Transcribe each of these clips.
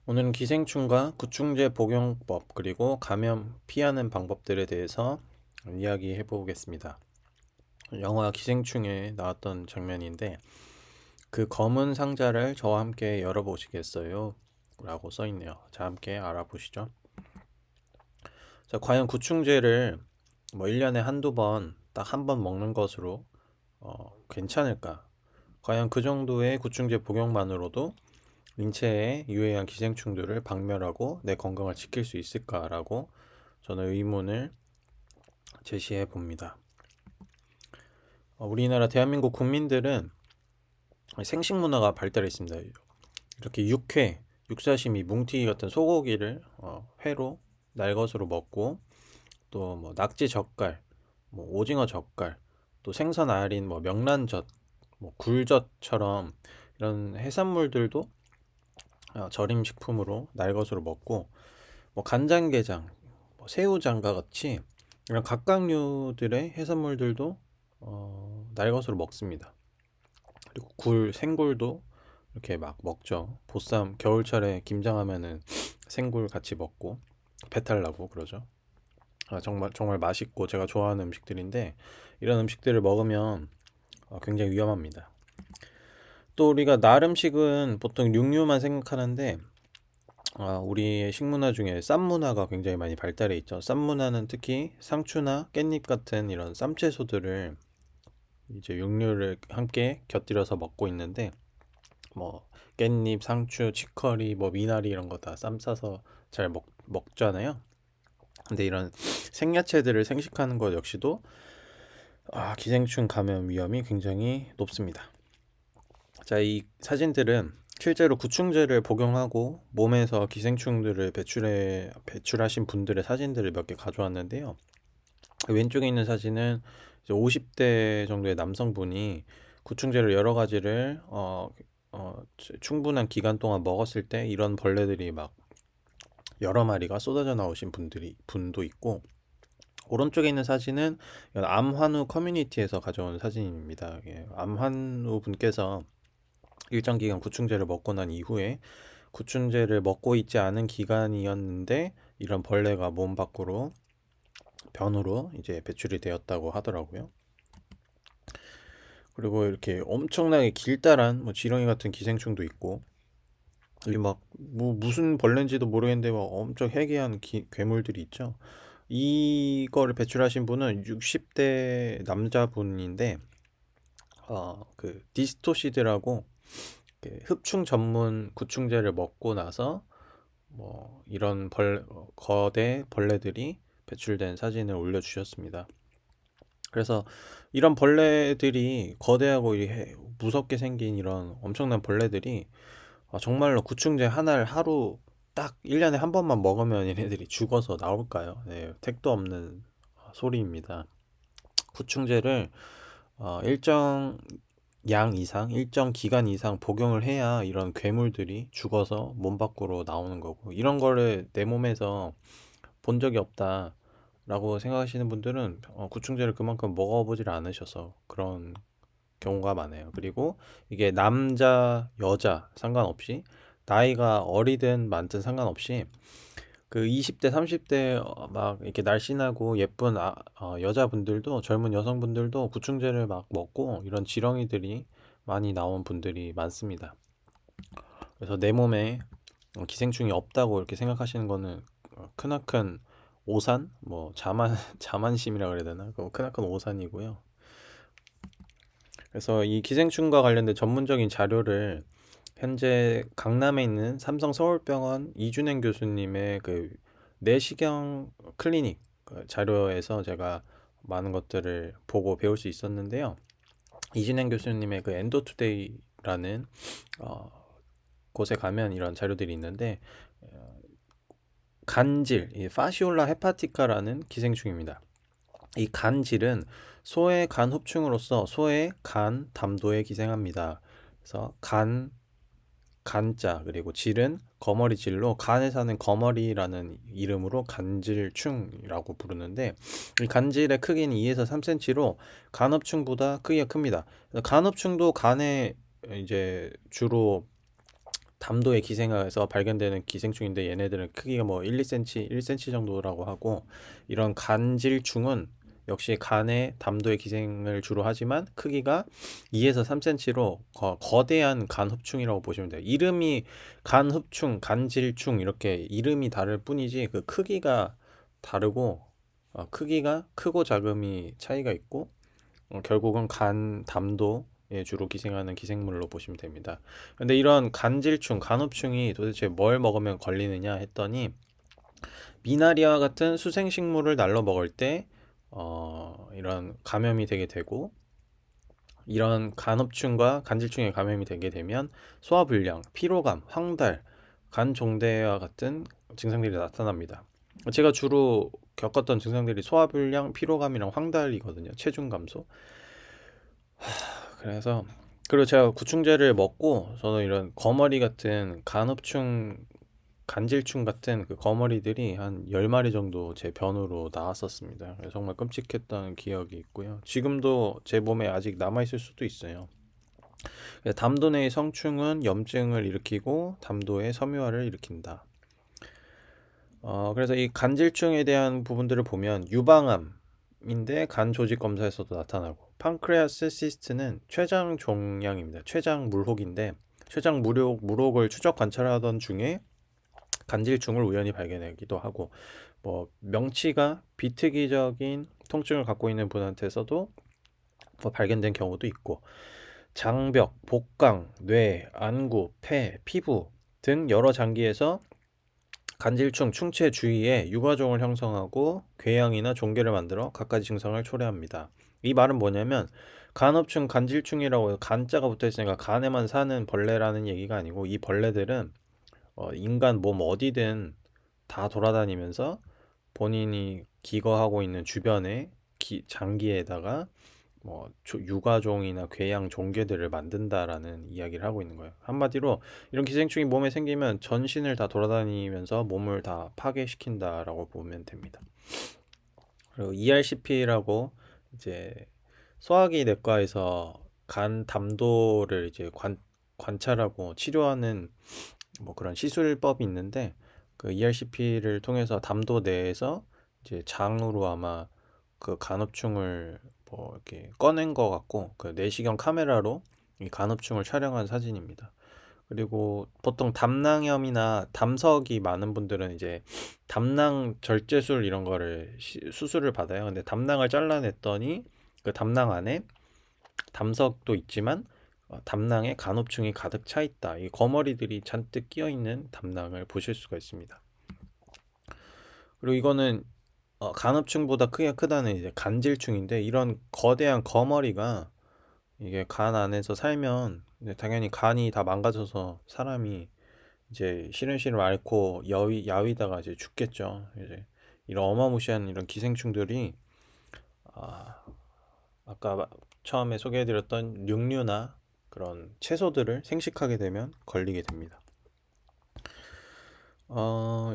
오늘은 기생충과 구충제 복용법 그리고 감염 피하는 방법들에 대해서 이야기해 보겠습니다. 영화 기생충에 나왔던 장면인데 그 검은 상자를 저와 함께 열어보시겠어요? 라고 써 있네요. 자, 함께 알아보시죠. 자, 과연 구충제를 뭐 1년에 한두 번, 딱 한 번 먹는 것으로 괜찮을까? 과연 그 정도의 구충제 복용만으로도 인체에 유해한 기생충들을 박멸하고 내 건강을 지킬 수 있을까라고 저는 의문을 제시해 봅니다. 우리나라 대한민국 국민들은 생식 문화가 발달해 있습니다. 이렇게 육회, 육사시미, 뭉티기 같은 소고기를 회로 날것으로 먹고 또 뭐 낙지 젓갈, 뭐 오징어 젓갈, 또 생선 알인 뭐 명란젓, 뭐 굴젓처럼 이런 해산물들도 절임 식품으로 날것으로 먹고 뭐 간장게장, 뭐 새우장과 같이 이런 각각류들의 해산물들도 날것으로 먹습니다. 그리고 생굴도 이렇게 막 먹죠. 보쌈 겨울철에 김장하면은 생굴 같이 먹고 배탈 나고 그러죠. 정말 정말 맛있고 제가 좋아하는 음식들인데 이런 음식들을 먹으면 굉장히 위험합니다. 또 우리가 날 음식은 보통 육류만 생각하는데 우리의 식문화 중에 쌈 문화가 굉장히 많이 발달해 있죠. 쌈 문화는 특히 상추나 깻잎 같은 이런 쌈채소들을 이제 육류를 함께 곁들여서 먹고 있는데 뭐 깻잎, 상추, 치커리, 뭐 미나리 이런 거 다 쌈 싸서 잘 먹잖아요. 근데 이런 생야채들을 생식하는 것 역시도 기생충 감염 위험이 굉장히 높습니다. 자, 이 사진들은 실제로 구충제를 복용하고 몸에서 기생충들을 배출하신 분들의 사진들을 몇 개 가져왔는데요. 왼쪽에 있는 사진은 이제 50대 정도의 남성분이 구충제를 여러 가지를 충분한 기간 동안 먹었을 때 이런 벌레들이 막 여러 마리가 쏟아져 나오신 분도 있고, 오른쪽에 있는 사진은 암환우 커뮤니티에서 가져온 사진입니다. 예, 암환우 분께서 일정 기간 구충제를 먹고 난 이후에 구충제를 먹고 있지 않은 기간이었는데 이런 벌레가 몸 밖으로 변으로 이제 배출이 되었다고 하더라고요. 그리고 이렇게 엄청나게 길다란 뭐 지렁이 같은 기생충도 있고 이 막 뭐 무슨 벌레인지도 모르겠는데 막 엄청 해괴한 괴물들이 있죠. 이거를 배출하신 분은 60대 남자분인데 그 디스토시드라고 흡충 전문 구충제를 먹고 나서 뭐 이런 거대 벌레들이 배출된 사진을 올려주셨습니다. 그래서 이런 벌레들이 거대하고 무섭게 생긴 이런 엄청난 벌레들이 정말로 구충제 하나를 하루 딱 1년에 한 번만 먹으면 얘네들이 죽어서 나올까요? 네, 택도 없는 소리입니다. 구충제를 일정 양 이상, 일정 기간 이상 복용을 해야 이런 괴물들이 죽어서 몸 밖으로 나오는 거고, 이런 거를 내 몸에서 본 적이 없다라고 생각하시는 분들은 구충제를 그만큼 먹어보질 않으셔서 그런 경우가 많아요. 그리고 이게 남자, 여자 상관없이 나이가 어리든 많든 상관없이 그 20대, 30대 막 이렇게 날씬하고 예쁜 여자분들도 젊은 여성분들도 구충제를 막 먹고 이런 지렁이들이 많이 나온 분들이 많습니다. 그래서 내 몸에 기생충이 없다고 이렇게 생각하시는 거는 크나큰 오산, 뭐 자만심이라 그래야 되나? 그 크나큰 오산이고요. 그래서 이 기생충과 관련된 전문적인 자료를 현재 강남에 있는 삼성 서울병원 이준행 교수님의 그 내시경 클리닉 그 자료에서 제가 많은 것들을 보고 배울 수 있었는데요. 이준행 교수님의 그 엔도투데이라는 어, 곳에 가면 이런 자료들이 있는데 간질, 이 파시올라 헤파티카라는 기생충입니다. 이 간질은 소의 간 흡충으로서 소의 간 담도에 기생합니다. 그래서 간자 그리고 질은 거머리 질로 간에 사는 거머리라는 이름으로 간질충이라고 부르는데 이 간질의 크기는 2에서 3cm로 간흡충보다 크기가 큽니다. 간흡충도 간에 이제 주로 담도에 기생해서 발견되는 기생충인데 얘네들은 크기가 뭐 1, 2cm, 1cm 정도라고 하고 이런 간질충은 역시 간의 담도에 기생을 주로 하지만 크기가 2에서 3cm로 거대한 간흡충이라고 보시면 돼요. 이름이 간흡충, 간질충 이렇게 이름이 다를 뿐이지 그 크기가 다르고 크기가 크고 작음이 차이가 있고 결국은 간 담도에 주로 기생하는 기생물로 보시면 됩니다. 근데 이런 간질충, 간흡충이 도대체 뭘 먹으면 걸리느냐 했더니 미나리와 같은 수생식물을 날로 먹을 때 이런 감염이 되게 되고 이런 간흡충과 간질충에 감염이 되게 되면 소화불량, 피로감, 황달, 간종대와 같은 증상들이 나타납니다. 제가 주로 겪었던 증상들이 소화불량, 피로감이랑 황달이거든요. 체중 감소. 그래서 그리고 제가 구충제를 먹고 저는 이런 거머리 같은 간흡충, 간질충 같은 그 거머리들이 한 10마리 정도 제 변으로 나왔었습니다. 그래서 정말 끔찍했던 기억이 있고요. 지금도 제 몸에 아직 남아있을 수도 있어요. 담도 내의 성충은 염증을 일으키고 담도의 섬유화를 일으킨다. 그래서 이 간질충에 대한 부분들을 보면 유방암인데 간 조직 검사에서도 나타나고 판크레아스 시스트는 췌장 종양입니다. 췌장 물혹인데 췌장 물혹을 추적 관찰하던 중에 간질충을 우연히 발견하기도 하고 뭐 명치가 비특이적인 통증을 갖고 있는 분한테서도 뭐 발견된 경우도 있고 장벽, 복강, 뇌, 안구, 폐, 피부 등 여러 장기에서 간질충, 충체 주위에 유과종을 형성하고 궤양이나 종괴를 만들어 갖가지 증상을 초래합니다. 이 말은 뭐냐면 간업충, 간질충이라고 간자가 붙어 있으니까 간에만 사는 벌레라는 얘기가 아니고 이 벌레들은 인간 몸 어디든 다 돌아다니면서 본인이 기거하고 있는 주변에 장기에다가 뭐 유가종이나 궤양 종괴들을 만든다라는 이야기를 하고 있는 거예요. 한마디로 이런 기생충이 몸에 생기면 전신을 다 돌아다니면서 몸을 다 파괴시킨다라고 보면 됩니다. 그리고 ERCP라고 이제 소화기 내과에서 간 담도를 이제 관찰하고 치료하는 뭐 그런 시술법이 있는데 그 ERCP를 통해서 담도 내에서 이제 장으로 아마 그 간흡충을 뭐 이렇게 꺼낸 것 같고 그 내시경 카메라로 이 간흡충을 촬영한 사진입니다. 그리고 보통 담낭염이나 담석이 많은 분들은 이제 담낭 절제술 이런 거를 수술을 받아요. 근데 담낭을 잘라냈더니 그 담낭 안에 담석도 있지만 담낭에 간흡충이 가득 차 있다. 이 거머리들이 잔뜩 끼어 있는 담낭을 보실 수가 있습니다. 그리고 이거는 간흡충보다 크기가 크다는 이제 간질충인데 이런 거대한 거머리가 이게 간 안에서 살면 당연히 간이 다 망가져서 사람이 이제 시름시름 앓고 야위다가 이제 죽겠죠. 이제 이런 어마무시한 이런 기생충들이 아, 아까 처음에 소개해드렸던 육류나 그런 채소들을 생식하게 되면 걸리게 됩니다.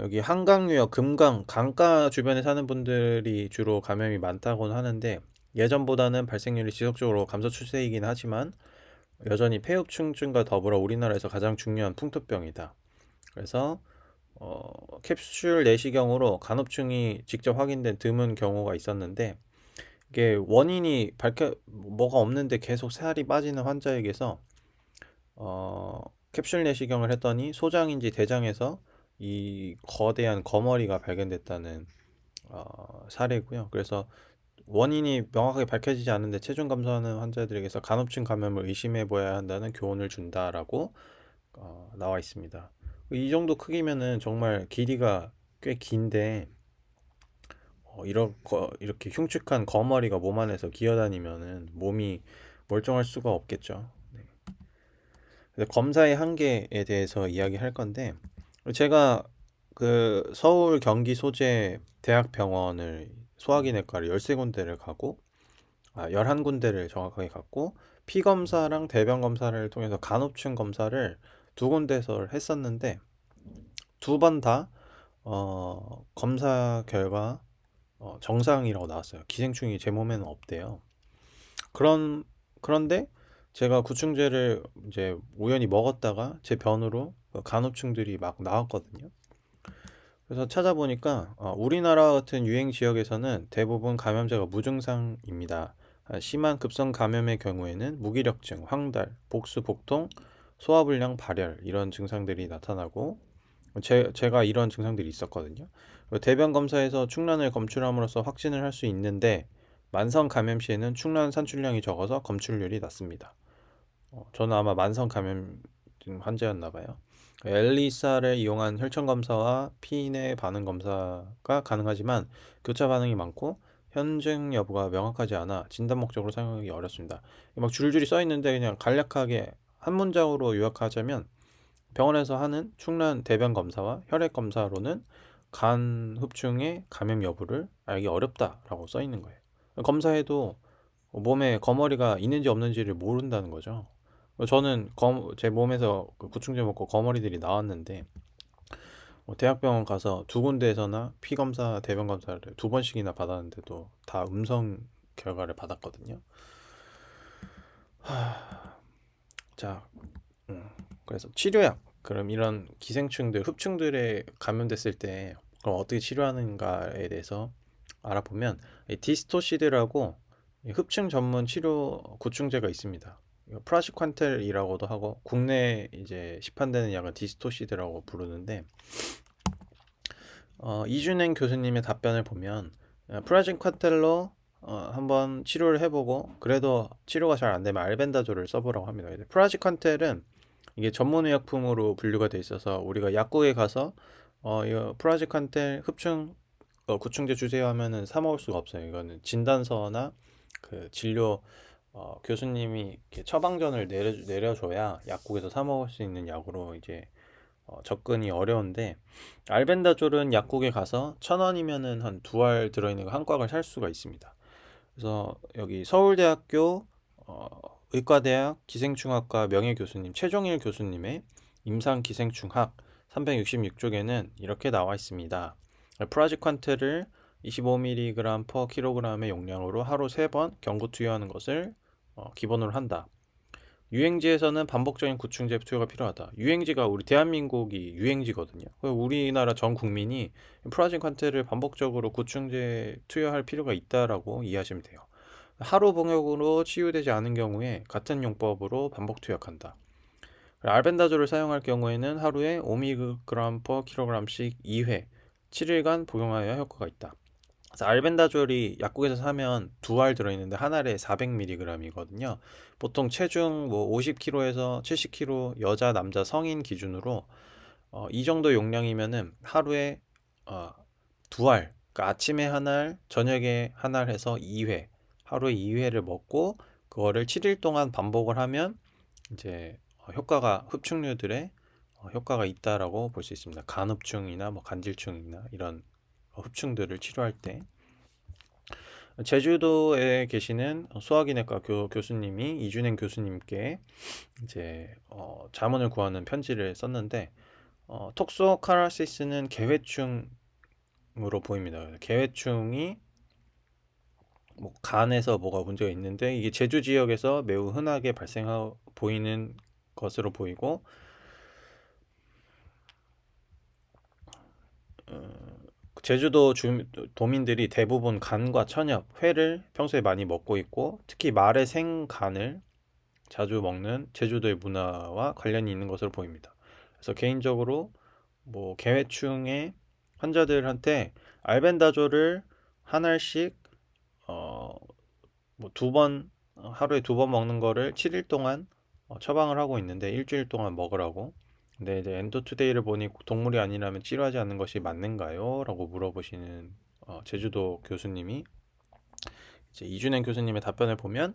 여기 한강유역, 금강, 강가 주변에 사는 분들이 주로 감염이 많다고는 하는데 예전보다는 발생률이 지속적으로 감소 추세이긴 하지만 여전히 폐흡충증과 더불어 우리나라에서 가장 중요한 풍토병이다. 그래서 캡슐 내시경으로 간흡충이 직접 확인된 드문 경우가 있었는데 이게 원인이 뭐가 없는데 계속 살이 빠지는 환자에게서 캡슐 내시경을 했더니 소장인지 대장에서 이 거대한 거머리가 발견됐다는 사례고요. 그래서 원인이 명확하게 밝혀지지 않는데 체중 감소하는 환자들에게서 간흡충 감염을 의심해 보아야 한다는 교훈을 준다라고 나와 있습니다. 이 정도 크기면은 정말 길이가 꽤 긴데 이렇게 흉측한 거머리가 몸 안에서 기어다니면은 몸이 멀쩡할 수가 없겠죠. 네. 근데 검사의 한계에 대해서 이야기할 건데 제가 그 서울 경기 소재 대학병원을 소화기내과를 13군데를 가고 11군데를 정확하게 갔고 피검사랑 대변 검사를 통해서 간흡충 검사를 2군데서 했었는데 2번 다 검사 결과 정상이라고 나왔어요. 기생충이 제 몸에는 없대요. 그런데 제가 구충제를 이제 우연히 먹었다가 제 변으로 그 간호충들이 막 나왔거든요. 그래서 찾아보니까 우리나라 같은 유행 지역에서는 대부분 감염자가 무증상입니다. 심한 급성 감염의 경우에는 무기력증, 황달, 복수, 복통, 소화불량, 발열 이런 증상들이 나타나고 제가 이런 증상들이 있었거든요. 대변 검사에서 충란을 검출함으로써 확진을 할 수 있는데 만성 감염 시에는 충란 산출량이 적어서 검출률이 낮습니다. 저는 아마 만성 감염 환자였나 봐요. 엘리사를 이용한 혈청 검사와 피내 반응 검사가 가능하지만 교차 반응이 많고 현증 여부가 명확하지 않아 진단 목적으로 사용하기 어렵습니다. 막 줄줄이 써 있는데 그냥 간략하게 한 문장으로 요약하자면 병원에서 하는 충란 대변 검사와 혈액 검사로는 간 흡충의 감염 여부를 알기 어렵다라고 써 있는 거예요. 검사해도 몸에 거머리가 있는지 없는지를 모른다는 거죠. 저는 제 몸에서 그 구충제 먹고 거머리들이 나왔는데 대학병원 가서 두 군데에서나 피 검사, 대변 검사를 두 번씩이나 받았는데도 다 음성 결과를 받았거든요. 자, 그래서 치료약. 그럼 이런 기생충들, 흡충들에 감염됐을 때 그럼 어떻게 치료하는가에 대해서 알아보면 디스토시드라고 흡충 전문 치료 구충제가 있습니다. 프라시퀀텔이라고도 하고 국내 이제 시판되는 약은 디스토시드라고 부르는데 이준행 교수님의 답변을 보면 프라시퀀텔로 한번 치료를 해보고 그래도 치료가 잘 안 되면 알벤다졸을 써보라고 합니다. 프라시퀀텔은 이게 전문의약품으로 분류가 돼 있어서 우리가 약국에 가서 이거 프라시칸텔 흡충 구충제 주세요 하면은 사 먹을 수가 없어요. 이거는 진단서나 그 진료 교수님이 이렇게 처방전을 내려줘야 약국에서 사 먹을 수 있는 약으로 이제 접근이 어려운데 알벤다졸은 약국에 가서 1,000원이면은 한 두 알 들어있는 거 한 꽉을 살 수가 있습니다. 그래서 여기 서울대학교 의과대학 기생충학과 명예교수님 최종일 교수님의 임상기생충학 366쪽에는 이렇게 나와 있습니다. 프라지퀀트를 25mg per kg의 용량으로 하루 3번 경구 투여하는 것을 기본으로 한다. 유행지에서는 반복적인 구충제 투여가 필요하다. 유행지가 우리 대한민국이 유행지거든요. 우리나라 전 국민이 프라진컨테를 반복적으로 구충제 투여할 필요가 있다라고 이해하시면 돼요. 하루 복용으로 치유되지 않은 경우에 같은 용법으로 반복 투약한다. 알벤다졸을 사용할 경우에는 하루에 5mg per kg씩 2회 7일간 복용하여야 효과가 있다. 그래서 알벤다졸이 약국에서 사면 두 알 들어있는데 한 알에 400mg이거든요. 보통 체중 뭐 50kg에서 70kg 여자 남자 성인 기준으로 이 정도 용량이면은 하루에 두 알, 그러니까 아침에 한 알, 저녁에 한 알 해서 2회, 하루에 2회를 먹고 그거를 7일 동안 반복을 하면 이제 효과가 흡충류들의 효과가 있다라고 볼 수 있습니다. 간흡충이나 뭐 간질충이나 이런 흡충들을 치료할 때 제주도에 계시는 수학인외과 교수님이 이준행 교수님께 이제 자문을 구하는 편지를 썼는데 톡소카라시스는 개회충으로 보입니다. 개회충이 뭐 간에서 뭐가 문제가 있는데 이게 제주 지역에서 매우 흔하게 발생하고 보이는 것으로 보이고 제주도 도민들이 대부분 간과 천엽, 회를 평소에 많이 먹고 있고 특히 말의 생간을 자주 먹는 제주도의 문화와 관련이 있는 것으로 보입니다. 그래서 개인적으로 뭐 개회충의 환자들한테 알벤다졸을 한 알씩 뭐 두 번 하루에 두 번 먹는 거를 7일 동안 처방을 하고 있는데 일주일 동안 먹으라고. 근데 이제 엔도투데이를 보니 동물이 아니라면 치료하지 않는 것이 맞는가요? 라고 물어보시는 제주도 교수님이 이제 이준행 교수님의 답변을 보면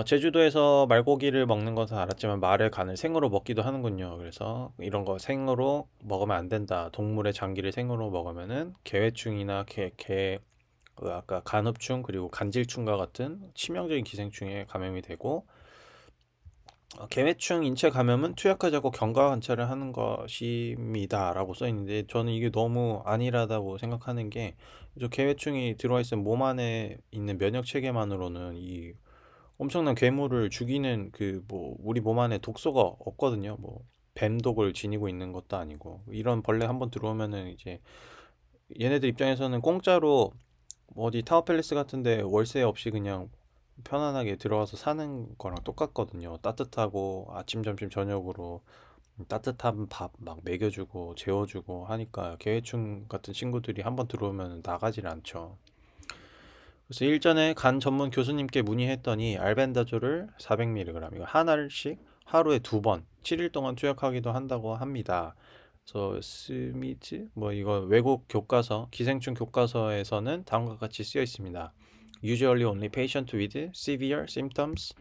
제주도에서 말고기를 먹는 것은 알았지만 말의 간을 생으로 먹기도 하는군요. 그래서 이런 거 생으로 먹으면 안 된다. 동물의 장기를 생으로 먹으면은 개회충이나 그 아까 간흡충 그리고 간질충과 같은 치명적인 기생충에 감염이 되고 개회충 인체 감염은 투약하지 않고 경과 관찰을 하는 것입니다라고 써 있는데 저는 이게 너무 안일하다고 생각하는 게 저 개회충이 들어와 있으면 몸 안에 있는 면역 체계만으로는 이 엄청난 괴물을 죽이는 그 뭐 우리 몸 안에 독소가 없거든요. 뭐 뱀독을 지니고 있는 것도 아니고, 이런 벌레 한번 들어오면은 이제 얘네들 입장에서는 공짜로 뭐 어디 타워팰리스 같은데 월세 없이 그냥 편안하게 들어와서 사는 거랑 똑같거든요. 따뜻하고 아침, 점심, 저녁으로 따뜻한 밥 막 먹여주고 재워주고 하니까 개회충 같은 친구들이 한번 들어오면 나가질 않죠. 그래서 일전에 간 전문 교수님께 문의했더니 알벤다졸을 400mg 이거 한 알씩 하루에 2번 7일 동안 투약하기도 한다고 합니다. 그래서 스미트 뭐 이거 외국 교과서 기생충 교과서에서는 다음과 같이 쓰여 있습니다. Usually only patient with severe symptoms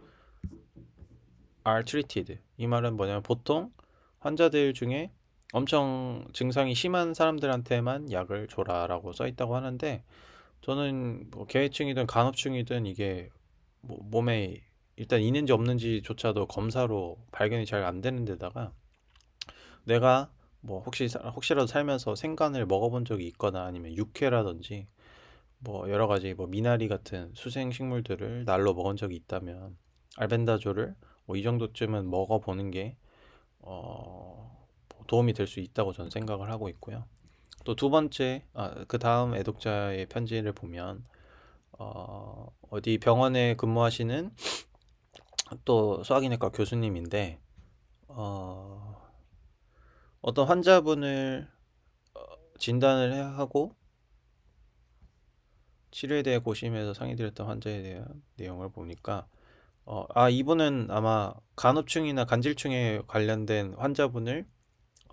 are treated. 이 말은 뭐냐면 보통 환자들 중에 엄청 증상이 심한 사람들한테만 약을 줘라라고 써 있다고 하는데, 저는 뭐 계획충이든 간혹충이든 이게 뭐 몸에 일단 있는지 없는지조차도 검사로 발견이 잘 안 되는 데다가 내가 뭐 혹시라도 살면서 생간을 먹어본 적이 있거나 아니면 육회라든지 뭐 여러 가지 뭐 미나리 같은 수생 식물들을 날로 먹은 적이 있다면 알벤다졸을 뭐 이 정도쯤은 먹어보는 게 뭐 도움이 될 수 있다고 저는 생각을 하고 있고요. 또 두 번째, 그 다음 애독자의 편지를 보면 어디 병원에 근무하시는 또 소화기내과 교수님인데 어떤 환자분을 진단을 하고 치료에 대해 고심해서 상의드렸던 환자에 대한 내용을 보니까 이분은 아마 간혹충이나 간질충에 관련된 환자분을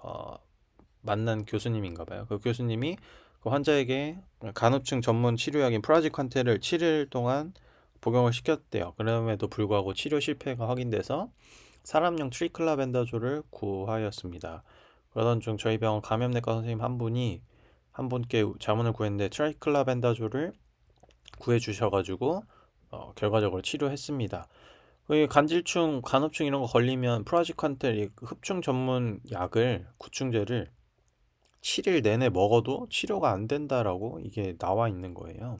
어, 만난 교수님인가 봐요. 그 교수님이 그 환자에게 간혹충 전문 치료약인 프라지칸테를 7일 동안 복용을 시켰대요. 그럼에도 불구하고 치료 실패가 확인돼서 사람용 트리클라벤다졸을 구하였습니다. 그러던 중 저희 병원 감염내과 선생님 한 분께 자문을 구했는데 트리클라벤다졸을 구해주셔가지고 결과적으로 치료했습니다. 간질충, 간흡충 이런 거 걸리면 프라지칸텔 흡충 전문 약을 구충제를 7일 내내 먹어도 치료가 안 된다라고 이게 나와 있는 거예요.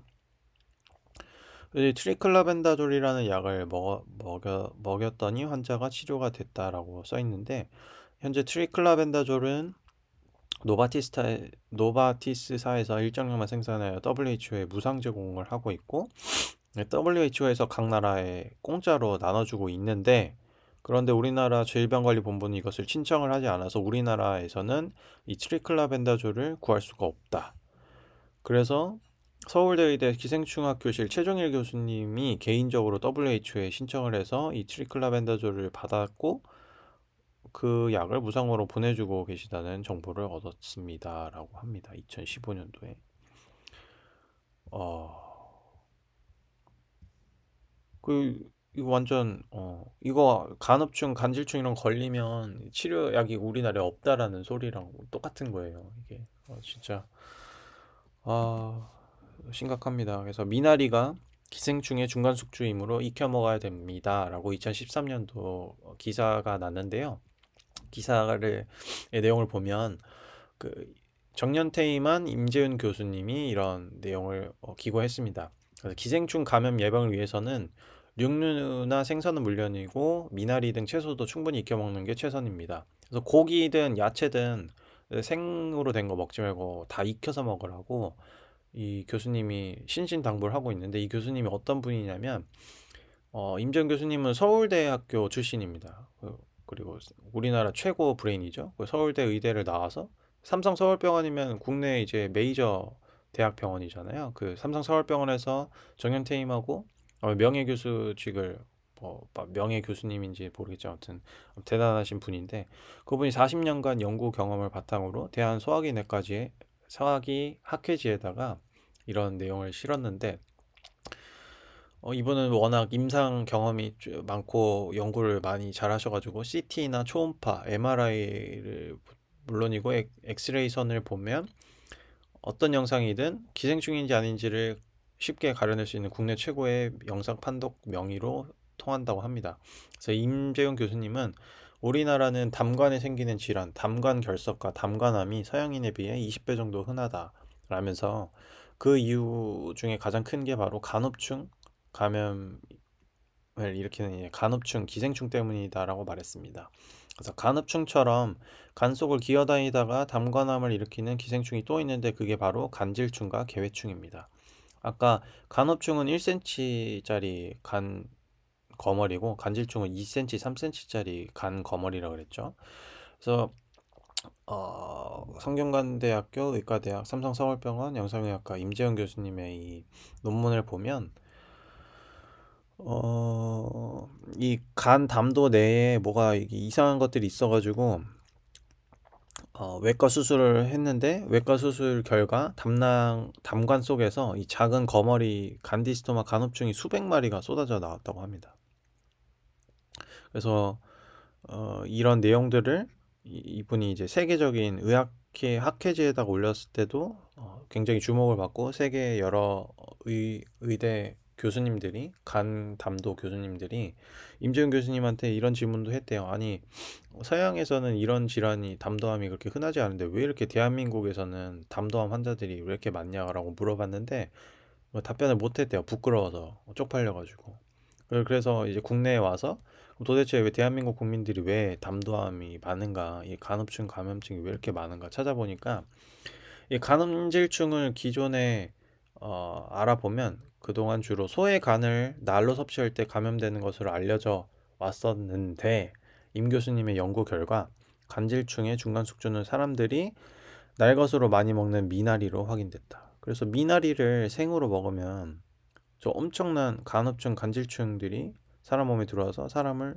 트리클라벤다졸이라는 약을 먹였더니 환자가 치료가 됐다라고 써 있는데, 현재 트리클라벤다졸은 노바티스사에서 일정량만 생산하여 WHO에 무상 제공을 하고 있고, WHO에서 각 나라에 공짜로 나눠주고 있는데, 그런데 우리나라 질병관리본부는 이것을 신청을 하지 않아서 우리나라에서는 이 트리클라벤다졸을 구할 수가 없다. 그래서 서울대의대 기생충학교실 최종일 교수님이 개인적으로 WHO에 신청을 해서 이 트리클라벤다졸을 받았고 그 약을 무상으로 보내주고 계시다는 정보를 얻었습니다라고 합니다. 2015년도에. 이거 완전 이거 간흡충, 간질충 이런 거 걸리면 치료약이 우리나라에 없다라는 소리랑 똑같은 거예요. 이게 진짜 아 심각합니다. 그래서 미나리가 기생충의 중간 숙주이므로 익혀 먹어야 됩니다라고 2013년도 기사가 났는데요. 기사의 내용을 보면 그 정년퇴임한 임재윤 교수님이 이런 내용을 기고했습니다. 그래서 기생충 감염 예방을 위해서는 육류나 생선은 물론이고 미나리 등 채소도 충분히 익혀 먹는 게 최선입니다. 그래서 고기든 야채든 생으로 된 거 먹지 말고 다 익혀서 먹으라고 이 교수님이 신신당부를 하고 있는데, 이 교수님이 어떤 분이냐면 임재윤 교수님은 서울대학교 출신입니다. 그리고 우리나라 최고 브레인이죠. 서울대 의대를 나와서 삼성 서울병원이면 국내 이제 메이저 대학 병원이잖아요. 그 삼성 서울병원에서 정년퇴임하고 명예교수직을 명예 교수님인지 모르겠지만 아무튼 대단하신 분인데, 그분이 40년간 연구 경험을 바탕으로 대한 소화기 학회지에다가 이런 내용을 실었는데, 이분은 워낙 임상 경험이 많고 연구를 많이 잘 하셔가지고 CT나 초음파, MRI를 물론이고 엑스레이 선을 보면 어떤 영상이든 기생충인지 아닌지를 쉽게 가려낼 수 있는 국내 최고의 영상 판독 명의로 통한다고 합니다. 그래서 임재용 교수님은 우리나라는 담관에 생기는 질환, 담관 결석과 담관암이 서양인에 비해 20배 정도 흔하다 라면서 그 이유 중에 가장 큰 게 바로 간흡충 감염을 일으키는 간흡충, 기생충 때문이다라고 말했습니다. 그래서 간흡충처럼 간 속을 기어다니다가 담관함을 일으키는 기생충이 또 있는데 그게 바로 간질충과 개회충입니다. 아까 간흡충은 1cm짜리 간 거머리고 간질충은 2cm, 3cm짜리 간 거머리라고 그랬죠. 그래서 성균관대학교 의과대학 삼성서울병원 영상의학과 임재영 교수님의 이 논문을 보면 이 간 담도 내에 뭐가 이게 이상한 것들이 있어가지고 외과 수술을 했는데 외과 수술 결과 담관 속에서 이 작은 거머리 간디스토마 간흡충이 수백 마리가 쏟아져 나왔다고 합니다. 그래서 이런 내용들을 이분이 이제 세계적인 의학회 학회지에다가 올렸을 때도 굉장히 주목을 받고 세계 여러 의대 교수님들이 간 담도 교수님들이 임지훈 교수님한테 이런 질문도 했대요. 아니 서양에서는 이런 질환이 담도암이 그렇게 흔하지 않은데 왜 이렇게 대한민국에서는 담도암 환자들이 왜 이렇게 많냐라고 물어봤는데 뭐 답변을 못했대요. 부끄러워서 쪽팔려가지고. 그래서 이제 국내에 와서 도대체 왜 대한민국 국민들이 왜 담도암이 많은가, 이 간흡충 감염증이 왜 이렇게 많은가 찾아보니까 이 간음질충을 기존에 알아보면 그동안 주로 소의 간을 날로 섭취할 때 감염되는 것으로 알려져 왔었는데 임 교수님의 연구 결과 간질충의 중간 숙주는 사람들이 날것으로 많이 먹는 미나리로 확인됐다. 그래서 미나리를 생으로 먹으면 저 엄청난 간흡충, 간질충들이 사람 몸에 들어와서 사람을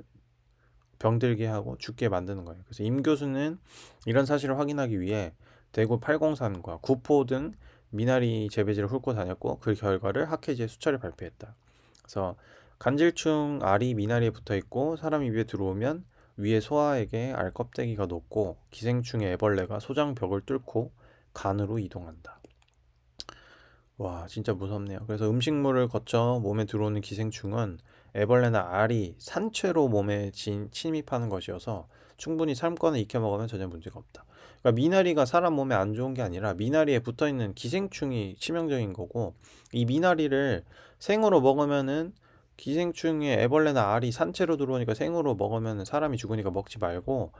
병들게 하고 죽게 만드는 거예요. 그래서 임 교수는 이런 사실을 확인하기 위해 대구 803과 구포 등 미나리 재배지를 훑고 다녔고 그 결과를 학회지에 수차례 발표했다. 그래서 간질충 알이 미나리에 붙어 있고 사람 입에 들어오면 위에 소화액에 알 껍데기가 녹고 기생충의 애벌레가 소장벽을 뚫고 간으로 이동한다. 와, 진짜 무섭네요. 그래서 음식물을 거쳐 몸에 들어오는 기생충은 애벌레나 알이 산채로 몸에 침입하는 것이어서 충분히 삶거나 익혀 먹으면 전혀 문제가 없다. 그러니까 미나리가 사람 몸에 안 좋은 게 아니라 미나리에 붙어 있는 기생충이 치명적인 거고 이 미나리를 생으로 먹으면은 기생충의 애벌레나 알이 산채로 들어오니까 생으로 먹으면 사람이 죽으니까 먹지 말고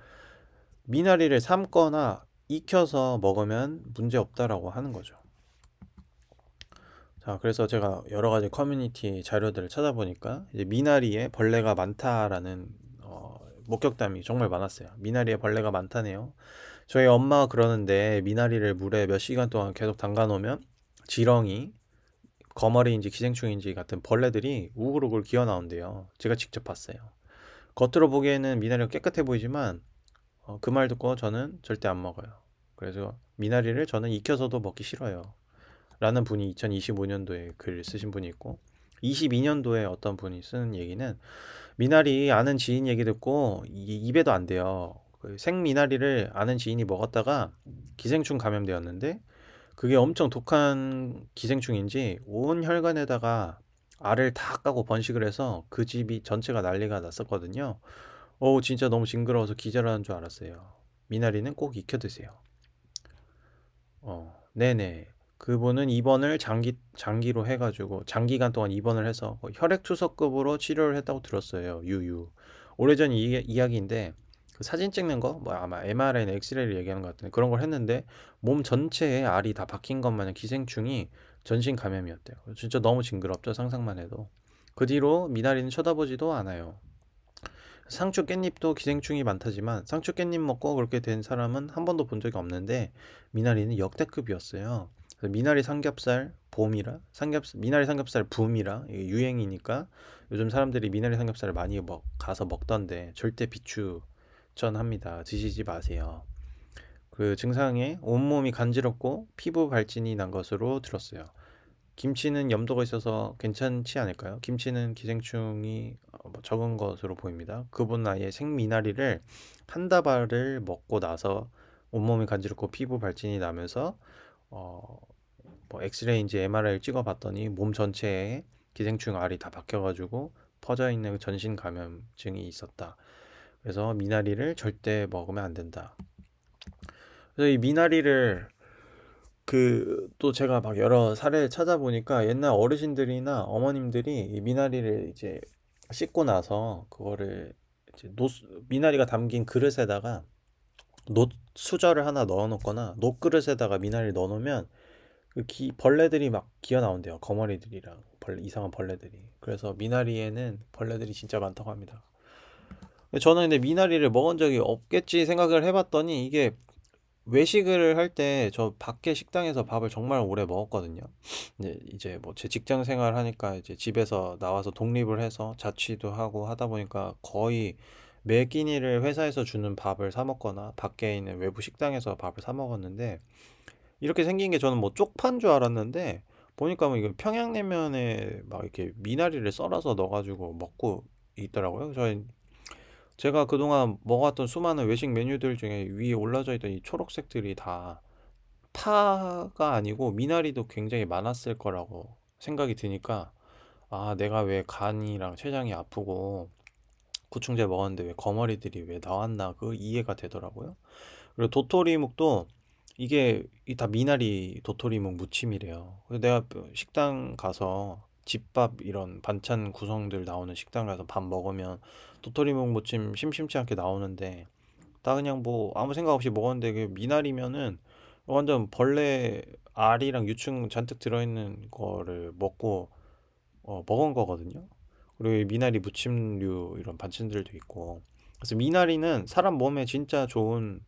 미나리를 삶거나 익혀서 먹으면 문제 없다라고 하는 거죠. 자, 그래서 제가 여러 가지 커뮤니티 자료들을 찾아보니까 이제 미나리에 벌레가 많다라는 목격담이 정말 많았어요. 미나리에 벌레가 많다네요. 저희 엄마가 그러는데 미나리를 물에 몇 시간 동안 계속 담가 놓으면 지렁이, 거머리인지 기생충인지 같은 벌레들이 우글우글 기어 나온대요. 제가 직접 봤어요. 겉으로 보기에는 미나리가 깨끗해 보이지만 그 말 듣고 저는 절대 안 먹어요. 그래서 미나리를 저는 익혀서도 먹기 싫어요. 라는 분이 2025년도에 글 쓰신 분이 있고 22년도에 어떤 분이 쓰는 얘기는 미나리 아는 지인 얘기 듣고 입에도 안 돼요. 그 생미나리를 아는 지인이 먹었다가 기생충 감염되었는데 그게 엄청 독한 기생충인지 온 혈관에다가 알을 다 까고 번식을 해서 그 집이 전체가 난리가 났었거든요. 진짜 너무 징그러워서 기절하는 줄 알았어요. 미나리는 꼭 익혀 드세요. 네네. 그분은 입원을 장기로 해가지고 장기간 동안 입원을 해서 거의 혈액투석급으로 치료를 했다고 들었어요. 유유. 오래전 이야기인데 그 사진 찍는 거, 뭐 아마 MRI나 엑스레이를 얘기하는 것 같은데 그런 걸 했는데 몸 전체에 알이 다 박힌 것 마냥 기생충이 전신 감염이었대요. 진짜 너무 징그럽죠, 상상만 해도. 그 뒤로 미나리는 쳐다보지도 않아요. 상추 깻잎도 기생충이 많다지만 상추 깻잎 먹고 그렇게 된 사람은 한 번도 본 적이 없는데 미나리는 역대급이었어요. 그래서 미나리 삼겹살 봄이라 미나리 삼겹살 붐이라 이게 유행이니까 요즘 사람들이 미나리 삼겹살을 많이 가서 먹던데 절대 비추천합니다. 드시지 마세요. 그 증상에 온몸이 간지럽고 피부 발진이 난 것으로 들었어요. 김치는 염도가 있어서 괜찮지 않을까요? 김치는 기생충이 적은 것으로 보입니다. 그분 아예 생미나리를 한 다발을 먹고 나서 온몸이 간지럽고 피부 발진이 나면서 어, 뭐 엑스레이인지 MRI를 찍어봤더니 몸 전체에 기생충 알이 다 박혀가지고 퍼져 있는 전신 감염증이 있었다. 그래서 미나리를 절대 먹으면 안 된다. 그래서 이 미나리를 또 제가 막 여러 사례를 찾아보니까 옛날 어르신들이나 어머님들이 이 미나리를 이제 씻고 나서 그거를 이제 미나리가 담긴 그릇에다가 노 수저를 하나 넣어 놓거나 노그릇에다가 미나리를 넣어 놓으면 벌레들이 막 기어 나온대요. 거머리들이랑 이상한 벌레들이. 그래서 미나리에는 벌레들이 진짜 많다고 합니다. 저는 근데 미나리를 먹은 적이 없겠지 생각을 해봤더니 이게 외식을 할 때 저 밖에 식당에서 밥을 정말 오래 먹었거든요. 이제 뭐 제 직장 생활 하니까 이제 집에서 나와서 독립을 해서 자취도 하고 하다 보니까 거의 매 끼니를 회사에서 주는 밥을 사 먹거나 밖에 있는 외부 식당에서 밥을 사 먹었는데 이렇게 생긴 게 저는 뭐 쪽파인 줄 알았는데 보니까 뭐 이거 평양냉면에 막 이렇게 미나리를 썰어서 넣어가지고 먹고 있더라고요. 제가 그동안 먹었던 수많은 외식 메뉴들 중에 위에 올라져 있던 이 초록색들이 다 파가 아니고 미나리도 굉장히 많았을 거라고 생각이 드니까 아, 내가 왜 간이랑 췌장이 아프고 구충제 먹었는데 왜 거머리들이 왜 나왔나 그 이해가 되더라고요. 그리고 도토리묵도 이게 다 미나리 도토리묵 무침이래요. 그래서 내가 식당 가서 집밥 이런 반찬 구성들 나오는 식당 가서 밥 먹으면 도토리묵 무침 심심치 않게 나오는데 나 그냥 뭐 아무 생각 없이 먹었는데 그 미나리면은 완전 벌레 알이랑 유충 잔뜩 들어있는 거를 먹고 먹은 거거든요. 그리고 이 미나리 무침류 이런 반찬들도 있고 그래서 미나리는 사람 몸에 진짜 좋은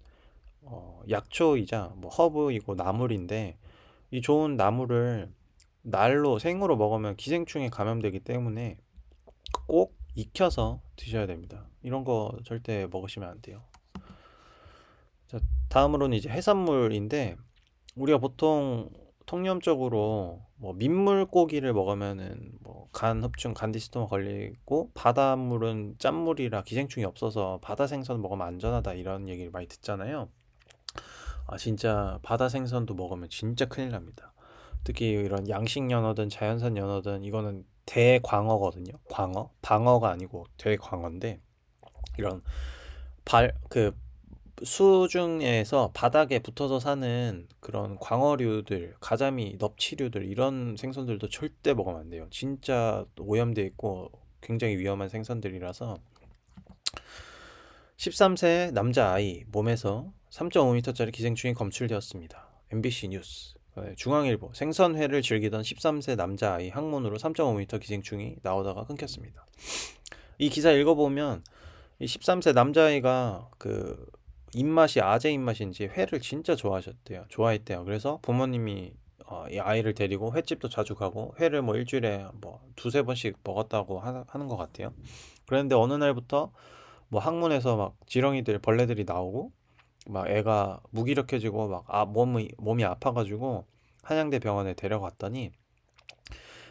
약초이자 뭐 허브이고 나물인데 이 좋은 나물을 날로 생으로 먹으면 기생충에 감염되기 때문에 꼭 익혀서 드셔야 됩니다. 이런 거 절대 먹으시면 안 돼요. 자, 다음으로는 이제 해산물인데 우리가 보통 통념적으로 뭐 민물고기를 먹으면은 뭐 간 흡충, 간디스토마 걸리고 바닷물은 짠물이라 기생충이 없어서 바다 생선 먹으면 안전하다 이런 얘기를 많이 듣잖아요. 아, 진짜 바다 생선도 먹으면 진짜 큰일 납니다. 특히 이런 양식 연어든 자연산 연어든 이거는 대광어거든요. 광어, 방어가 아니고 대광어인데 이런 그 수중에서 바닥에 붙어서 사는 그런 광어류들, 가자미, 넙치류들 이런 생선들도 절대 먹으면 안 돼요. 진짜 오염돼 있고 굉장히 위험한 생선들이라서 13세 남자아이 몸에서 3.5m짜리 기생충이 검출되었습니다. MBC 뉴스. 중앙일보 생선회를 즐기던 13세 남자아이 항문으로 3.5m 기생충이 나오다가 끊겼습니다. 이 기사 읽어보면 이 13세 남자아이가 그 입맛이 아재 입맛인지 회를 진짜 좋아하셨대요. 좋아했대요. 그래서 부모님이 이 아이를 데리고 횟집도 자주 가고 회를 뭐 일주일에 뭐 두세 번씩 먹었다고 하는 것 같아요. 그런데 어느 날부터 뭐 항문에서 막 지렁이들 벌레들이 나오고 막 애가 무기력해지고 막 몸이 아파가지고 한양대 병원에 데려갔더니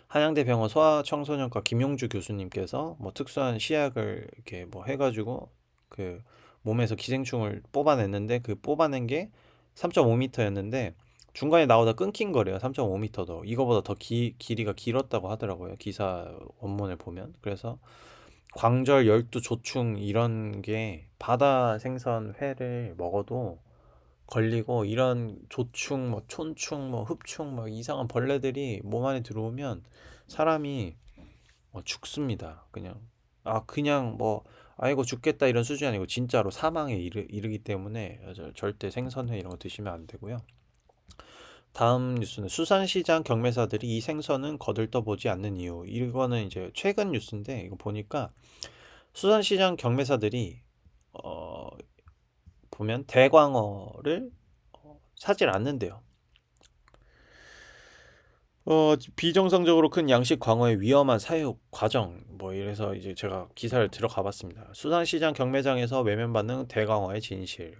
한양대 병원 소아청소년과 김용주 교수님께서 뭐 특수한 시약을 이렇게 뭐 해가지고 그 몸에서 기생충을 뽑아냈는데 그 뽑아낸 게 3.5m였는데 중간에 나오다 끊긴 거래요. 3.5m도 이거보다 더 길이가 길었다고 하더라고요. 기사 원문을 보면. 그래서 광절, 열두, 조충 이런 게 바다 생선 회를 먹어도 걸리고 이런 조충, 뭐 촌충, 뭐 흡충, 뭐 이상한 벌레들이 몸 안에 들어오면 사람이 죽습니다. 그냥 뭐 아이고 죽겠다 이런 수준이 아니고 진짜로 사망에 이르기 때문에 절대 생선회 이런 거 드시면 안 되고요. 다음 뉴스는 수산시장 경매사들이 이 생선은 거들떠보지 않는 이유. 이거는 이제 최근 뉴스인데 이거 보니까 수산시장 경매사들이 어, 보면 대광어를 사질 않는데요. 비정상적으로 큰 양식 광어의 위험한 사육 과정 뭐 이래서 이제 제가 기사를 들어가 봤습니다. 수산시장 경매장에서 외면받는 대광어의 진실.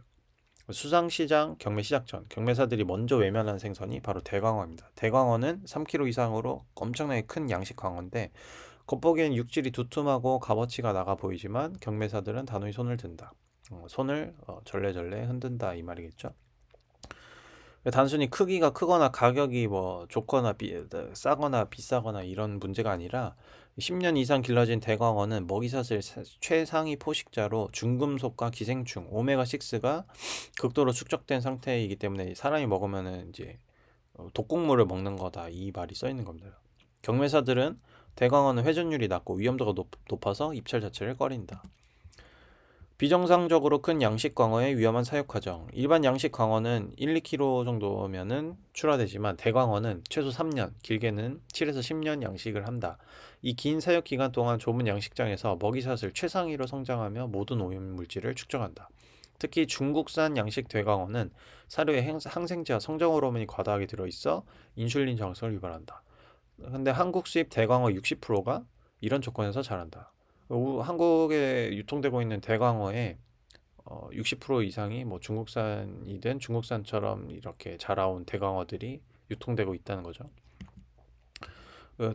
수상시장 경매 시작 전 경매사들이 먼저 외면한 생선이 바로 대광어입니다. 대광어는 3kg 이상으로 엄청나게 큰 양식 광어인데 겉보기엔 육질이 두툼하고 값어치가 나가 보이지만 경매사들은 단호히 손을 든다. 손을 절레절레 흔든다 이 말이겠죠. 단순히 크기가 크거나 가격이 뭐 좋거나 싸거나 비싸거나 이런 문제가 아니라 10년 이상 길러진 대광어는 먹이사슬 최상위 포식자로 중금속과 기생충, 오메가6가 극도로 축적된 상태이기 때문에 사람이 먹으면은 이제 독곡물을 먹는 거다 이 말이 써 있는 겁니다. 경매사들은 대광어는 회전율이 낮고 위험도가 높아서 입찰 자체를 꺼린다. 비정상적으로 큰 양식 광어의 위험한 사육 과정. 일반 양식 광어는 1, 2kg 정도면은 출하되지만 대광어는 최소 3년, 길게는 7에서 10년 양식을 한다. 이 긴 사육 기간 동안 좁은 양식장에서 먹이사슬 최상위로 성장하며 모든 오염 물질을 축적한다. 특히 중국산 양식 대광어는 사료에 항생제와 성장 호르몬이 과다하게 들어있어 인슐린 저항성을 유발한다. 근데 한국 수입 대광어 60%가 이런 조건에서 자란다. 한국에 유통되고 있는 대광어의 60% 이상이 뭐 중국산이든 중국산처럼 이렇게 자라온 대광어들이 유통되고 있다는 거죠.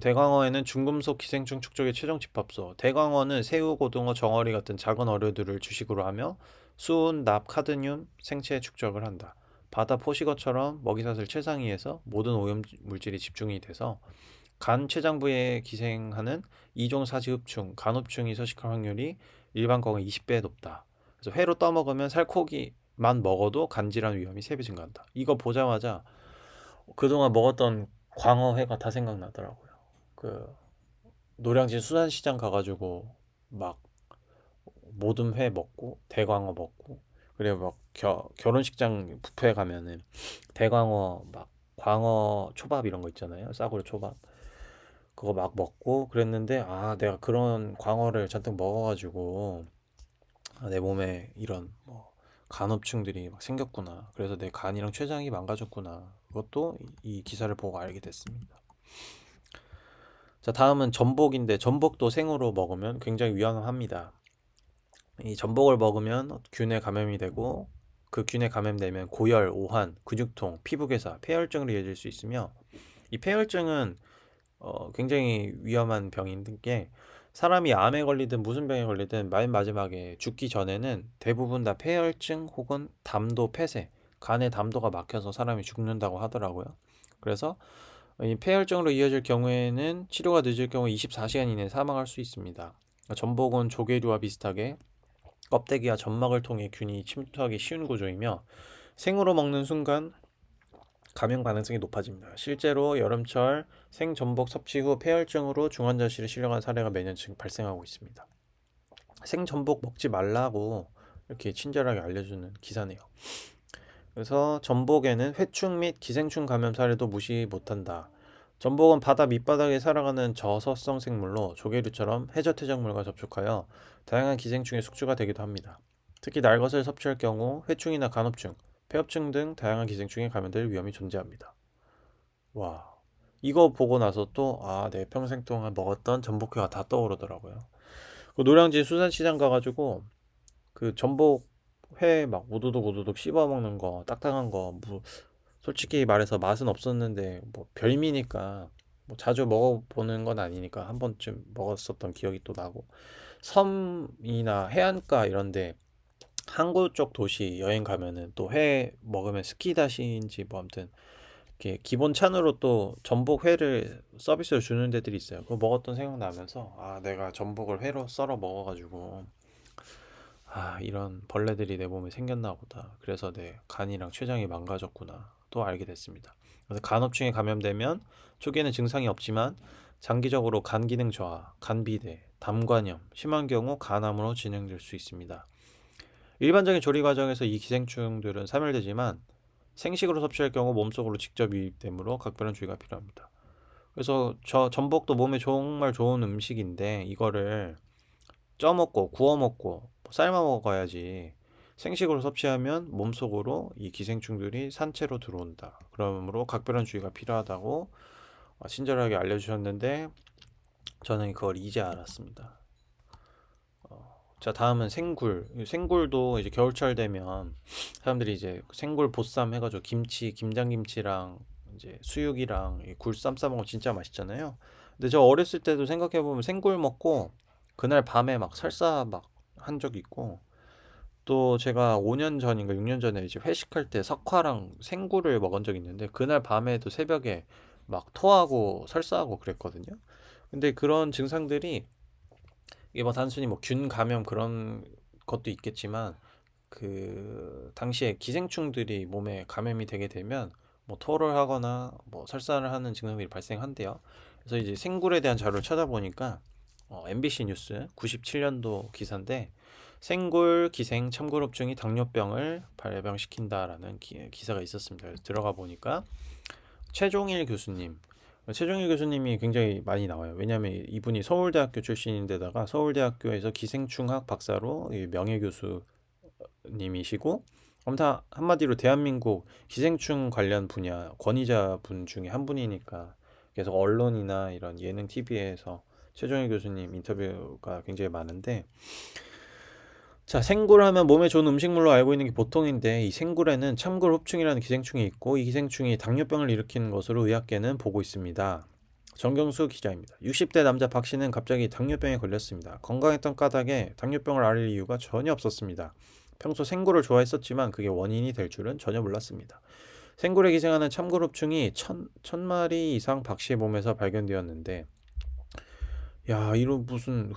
대광어에는 중금속 기생충 축적의 최종 집합소. 대광어는 새우, 고등어, 정어리 같은 작은 어류들을 주식으로 하며 수은, 납, 카드뮴, 생체 축적을 한다. 바다 포식어처럼 먹이사슬 최상위에서 모든 오염 물질이 집중이 돼서 간 췌장부에 기생하는 이종사지흡충, 간흡충이 서식할 확률이 일반 광어의 20배 높다. 그래서 회로 떠먹으면 살코기만 먹어도 간질환 위험이 3배 증가한다. 이거 보자마자 그동안 먹었던 광어회가 다 생각나더라고요. 그 노량진 수산시장 가가지고 막 모듬 회 먹고 대광어 먹고 그리고 막 결혼식장 뷔페 가면은 대광어 막 광어 초밥 이런 거 있잖아요. 싸구려 초밥. 그거 막 먹고 그랬는데 아 내가 그런 광어를 잔뜩 먹어가지고 아, 내 몸에 이런 뭐 간흡충들이 막 생겼구나. 그래서 내 간이랑 췌장이 망가졌구나. 그것도 이 기사를 보고 알게 됐습니다. 자, 다음은 전복인데 전복도 생으로 먹으면 굉장히 위험합니다. 이 전복을 먹으면 균에 감염이 되고 그 균에 감염되면 고열, 오한, 근육통, 피부괴사, 폐혈증으로 이어질 수 있으며 이 폐혈증은 굉장히 위험한 병인 게 사람이 암에 걸리든 무슨 병에 걸리든 맨 마지막에 죽기 전에는 대부분 다 폐혈증 혹은 담도 폐쇄, 간의 담도가 막혀서 사람이 죽는다고 하더라고요. 그래서 이 폐혈증으로 이어질 경우에는 치료가 늦을 경우 24시간 이내에 사망할 수 있습니다. 전복은 조개류와 비슷하게 껍데기와 점막을 통해 균이 침투하기 쉬운 구조이며 생으로 먹는 순간 감염 가능성이 높아집니다. 실제로 여름철 생전복 섭취 후 폐혈증으로 중환자실에 실려간 사례가 매년 지금 발생하고 있습니다. 생전복 먹지 말라고 이렇게 친절하게 알려주는 기사네요. 그래서 전복에는 회충 및 기생충 감염 사례도 무시 못한다. 전복은 바다 밑바닥에 살아가는 저서성 생물로 조개류처럼 해저퇴적물과 접촉하여 다양한 기생충의 숙주가 되기도 합니다. 특히 날것을 섭취할 경우 회충이나 간흡충, 폐업충 등 다양한 기생충에 감염될 위험이 존재합니다. 와, 이거 보고 나서 또, 아, 내 평생 동안 먹었던 전복회가 다 떠오르더라고요. 그 노량진 수산시장 가가지고 그 전복 회 막 우두둑 우두둑 씹어 먹는 거, 딱딱한 거, 뭐 솔직히 말해서 맛은 없었는데 뭐 별미니까 뭐 자주 먹어보는 건 아니니까 한 번쯤 먹었었던 기억이 또 나고 섬이나 해안가 이런데 항구 쪽 도시 여행 가면은 또 회 먹으면 스키다시인지 뭐 아무튼 이렇게 기본 찬으로 또 전복 회를 서비스로 주는 데들이 있어요. 그거 먹었던 생각 나면서 아 내가 전복을 회로 썰어 먹어가지고 아 이런 벌레들이 내 몸에 생겼나 보다. 그래서 내 간이랑 췌장이 망가졌구나. 또 알게 됐습니다. 그래서 간업충에 감염되면 초기에는 증상이 없지만 장기적으로 간 기능 저하, 간 비대, 담관염, 심한 경우 간암으로 진행될 수 있습니다. 일반적인 조리 과정에서 이 기생충들은 사멸되지만 생식으로 섭취할 경우 몸속으로 직접 유입되므로 각별한 주의가 필요합니다. 그래서 저 전복도 몸에 정말 좋은 음식인데 이거를 쪄 먹고 구워 먹고 삶아 먹어야지 생식으로 섭취하면 몸속으로 이 기생충들이 산채로 들어온다. 그러므로 각별한 주의가 필요하다고 친절하게 알려주셨는데 저는 그걸 이제 알았습니다. 자, 다음은 생굴. 생굴도 이제 겨울철 되면 사람들이 이제 생굴 보쌈 해가지고 김치, 김장김치랑 이제 수육이랑 이 굴쌈 싸 먹으면 진짜 맛있잖아요. 근데 저 어렸을 때도 생각해보면 생굴 먹고 그날 밤에 막 설사 막 한 적 있고 또 제가 5년 전인가 6년 전에 이제 회식할 때 석화랑 생굴을 먹은 적이 있는데 그날 밤에도 새벽에 막 토하고 설사하고 그랬거든요. 근데 그런 증상들이 이게 뭐 단순히 뭐 균 감염 그런 것도 있겠지만 그 당시에 기생충들이 몸에 감염이 되게 되면 뭐 토를 하거나 뭐 설사를 하는 증상들이 발생한대요. 그래서 이제 생굴에 대한 자료를 찾아보니까 MBC 뉴스 97년도 기사인데 생골, 기생, 참고흡증이 당뇨병을 발병시킨다라는 기사가 있었습니다. 그래서 들어가 보니까 최종일 교수님, 최종일 교수님이 굉장히 많이 나와요. 왜냐하면 이분이 서울대학교 출신인데다가 서울대학교에서 기생충학 박사로 명예교수님이시고, 아무튼 한마디로 대한민국 기생충 관련 분야 권위자 분 중에 한 분이니까 계속 언론이나 이런 예능 TV에서 최종일 교수님 인터뷰가 굉장히 많은데, 자, 생굴 하면 몸에 좋은 음식물로 알고 있는 게 보통인데 이 생굴에는 참굴흡충이라는 기생충이 있고 이 기생충이 당뇨병을 일으키는 것으로 의학계는 보고 있습니다. 정경수 기자입니다. 60대 남자 박 씨는 갑자기 당뇨병에 걸렸습니다. 건강했던 까닭에 당뇨병을 앓을 이유가 전혀 없었습니다. 평소 생굴을 좋아했었지만 그게 원인이 될 줄은 전혀 몰랐습니다. 생굴에 기생하는 참굴흡충이 천 마리 이상 박 씨의 몸에서 발견되었는데, 야, 이런 무슨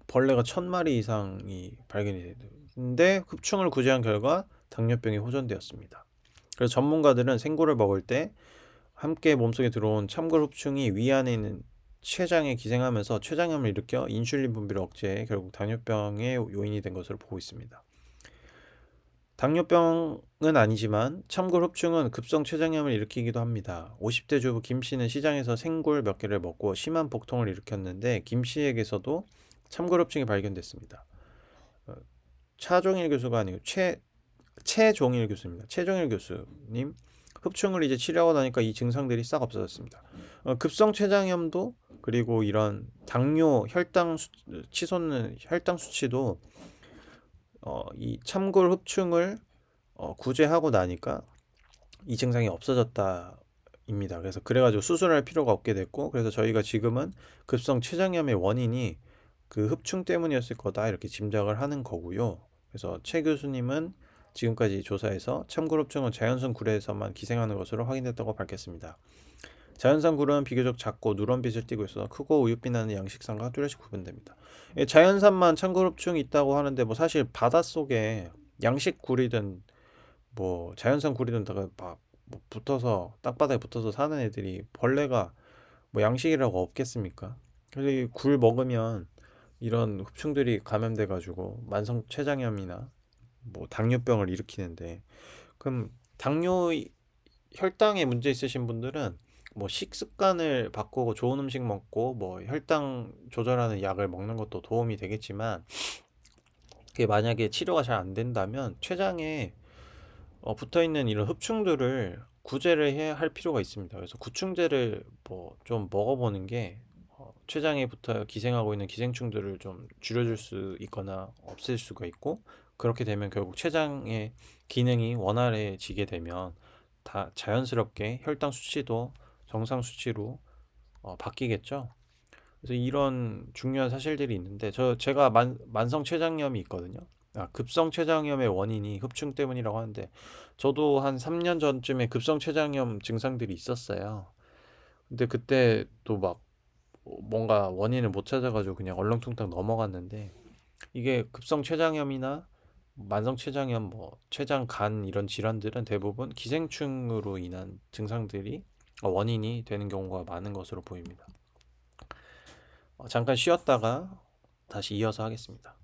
벌레가 1000마리 이상이 발견이 됐는데 흡충을 구제한 결과 당뇨병이 호전되었습니다. 그래서 전문가들은 생굴을 먹을 때 함께 몸속에 들어온 참굴 흡충이 위 안에 있는 췌장에 기생하면서 췌장염을 일으켜 인슐린 분비를 억제해 결국 당뇨병의 요인이 된 것으로 보고 있습니다. 당뇨병은 아니지만 참굴 흡충은 급성 췌장염을 일으키기도 합니다. 50대 주부 김 씨는 시장에서 생굴 몇 개를 먹고 심한 복통을 일으켰는데 김 씨에게서도 참굴 흡충이 발견됐습니다. 차종일 교수가 아니고 최종일 교수입니다. 최종일 교수님, 흡충을 이제 치료하고 나니까 이 증상들이 싹 없어졌습니다. 급성 췌장염도, 그리고 이런 당뇨 치솟는 혈당 수치도 이 참골 흡충을 구제하고 나니까 이 증상이 없어졌다입니다. 그래서 그래가지고 수술할 필요가 없게 됐고, 그래서 저희가 지금은 급성 췌장염의 원인이 그 흡충 때문이었을 거다 이렇게 짐작을 하는 거고요. 그래서 최 교수님은 지금까지 조사에서 참굴 흡충은 자연산 굴에서만 기생하는 것으로 확인됐다고 밝혔습니다. 자연산 굴은 비교적 작고 누런빛을 띠고 있어서 크고 우윳빛 나는 양식산과 뚜렷이 구분됩니다. 자연산만 참굴 흡충이 있다고 하는데 뭐 사실 바닷속에 양식 굴이든 뭐 자연산 굴이든 다가 뭐 붙어서 땅바닥에 붙어서 사는 애들이 벌레가 뭐 양식이라고 없겠습니까? 그래서 이 굴 먹으면 이런 흡충들이 감염돼 가지고 만성 췌장염이나 뭐 당뇨병을 일으키는데, 그럼 당뇨 혈당에 문제 있으신 분들은 뭐 식습관을 바꾸고 좋은 음식 먹고 뭐 혈당 조절하는 약을 먹는 것도 도움이 되겠지만, 그게 만약에 치료가 잘 안 된다면 췌장에 붙어 있는 이런 흡충들을 구제를 해야 할 필요가 있습니다. 그래서 구충제를 뭐 좀 먹어보는 게 췌장에 붙어 기생하고 있는 기생충들을 좀 줄여줄 수 있거나 없앨 수가 있고, 그렇게 되면 결국 췌장의 기능이 원활해지게 되면 다 자연스럽게 혈당 수치도 정상 수치로 바뀌겠죠. 그래서 이런 중요한 사실들이 있는데, 제가 만성 췌장염이 있거든요. 급성 췌장염의 원인이 흡충 때문이라고 하는데, 저도 한 3년 전쯤에 급성 췌장염 증상들이 있었어요. 근데 그때 또 막 뭔가 원인을 못 찾아가지고 그냥 얼렁뚱땅 넘어갔는데, 이게 급성 췌장염이나 만성 췌장염, 뭐 췌장 간 이런 질환들은 대부분 기생충으로 인한 증상들이 원인이 되는 경우가 많은 것으로 보입니다. 잠깐 쉬었다가 다시 이어서 하겠습니다.